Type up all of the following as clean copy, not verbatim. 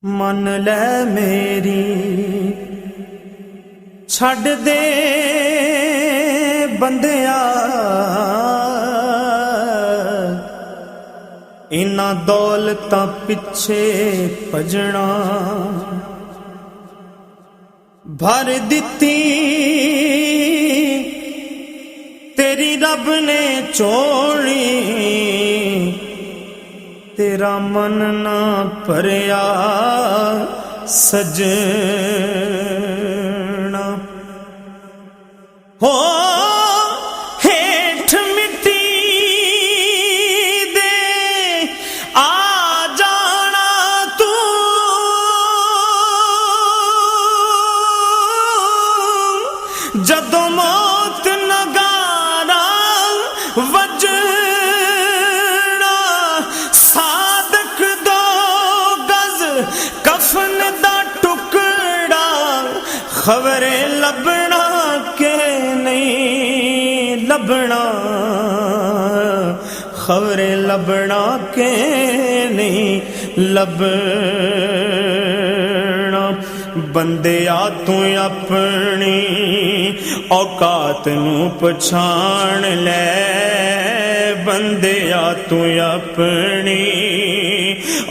من لے میری چھڈ دے بندیا انہاں دولتاں پچھے پجنا بھر دتی تیری رب نے چوڑی تیرا من نہ پریا سجنا ہو ہیٹھ مٹی دے آ جانا تو جدوں موت نگارا وجنا صادق دو گز کفن دا ٹکڑا خبرے لبنا کہ نہیں لبنا خبرے لبنا کہ نہیں لبنا بندیا تو اپنی اوقات نو پچھان لے بندیا تو اپنی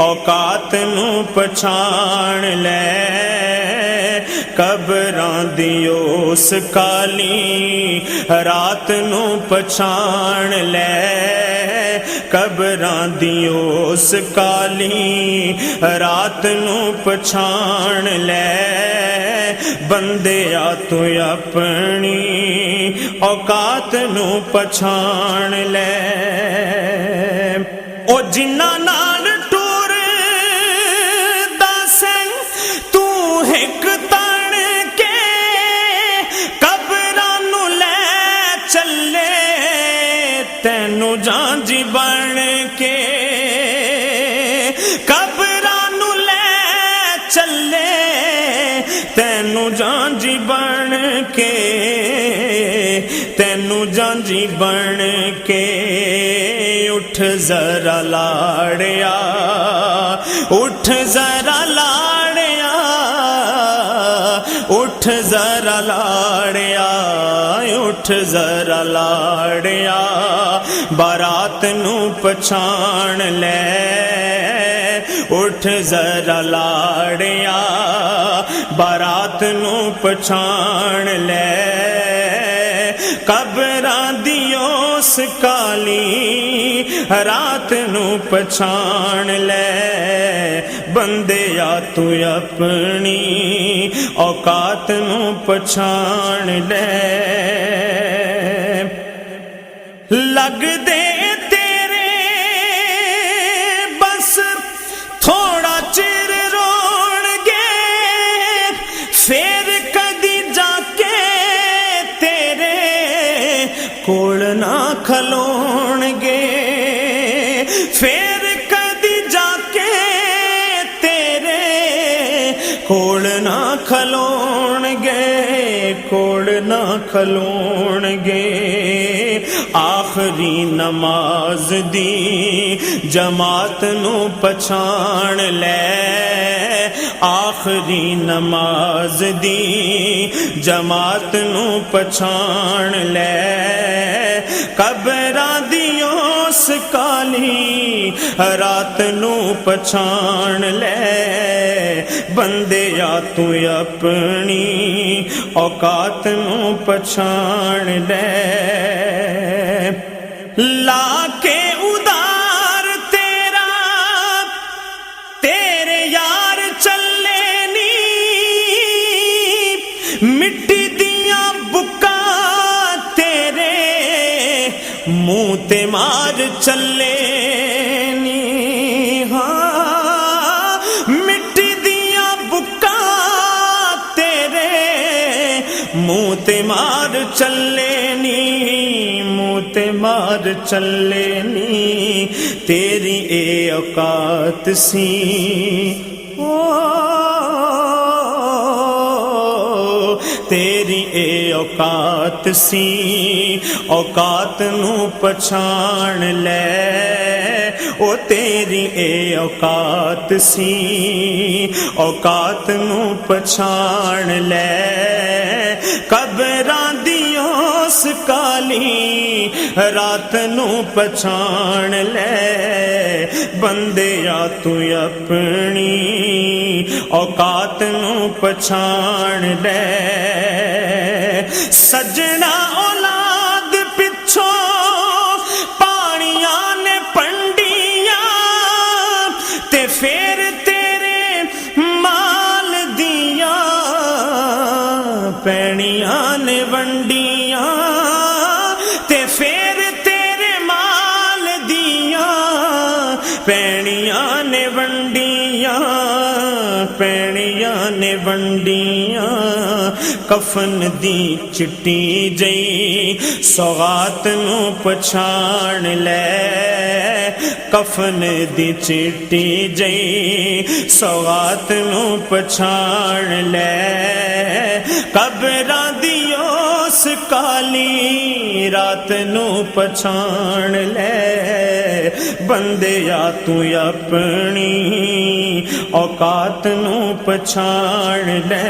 اوقات نو پچھان لے قبراں دی اس کالی رات نو پچھان لے قبراں دی اس کالی رات نو پچھان لے بندیا تو اپنی اوقات نو پچھان لے او جنہ نال ٹور دسن تو ایک تن کے قبراں نو لے چلے تینو جانجی بن کے قبراں نو لے چلے تینو جانجی بن کے تینو جانجی بن کے اٹھ ذرا لاڑیا اٹھ ذرا لاڑیا اٹھ ذرا لاڑیا اٹھ ذرا لاڑیا بارات نو پچھان لے اٹھ ذرا لاڑیا بارات نو پچھان لے قبراں دی اس کالی رات نو پچھان لے بندیا تو اپنی اوقات نو پچھان لے لگ دے تیرے بس تھوڑا چر رون گے پھر کدی جا کے تیرے کول نہ کھلون گے پھر کدی جا کے تیرے کول نہ کھلون گے کول نہ کھلون گے آخری نماز دی جماعت نو پچھان لے آخری نماز دی جماعت نو پچھان لے قبراں دی اس کالی رات نو پچھان لے بندیا تو اپنی اوقات نو پچھان لے لا کے ادار تیرا تیرے یار چلے نی مٹی دیاں بکا تیرے منہ تے مار چلے نی ہاں مٹی دیاں بکا تیرے منہ تے مار چلے نی تے مار چلے نی تیری اے اوقات سی تیری اے اوقات سی اوقات نو پچھان لے او تیری اے اوقات سی اوقات نو پچھان لے قبراں دی اس کالی رات نو پچھان لے بندیا تو اپنی اوقات نو پچھان لے سجنا اولاد پچھوں پانیاں نے پنڈیاں تے پھر تیرے مال دیاں پینیاں نے ونڈیاں تے پھر تیرے مال دیاں پینیاں نے ونڈیاں پینیاں نے ونڈیاں کفن دی چٹی جئی سوغات نو پچھان لے کفن دی چٹی جئی سوغات نو پچھان لے قبراں دی اس کالی رات نو پچھان لے بندیا تو اپنی اوقات نو پچھان لے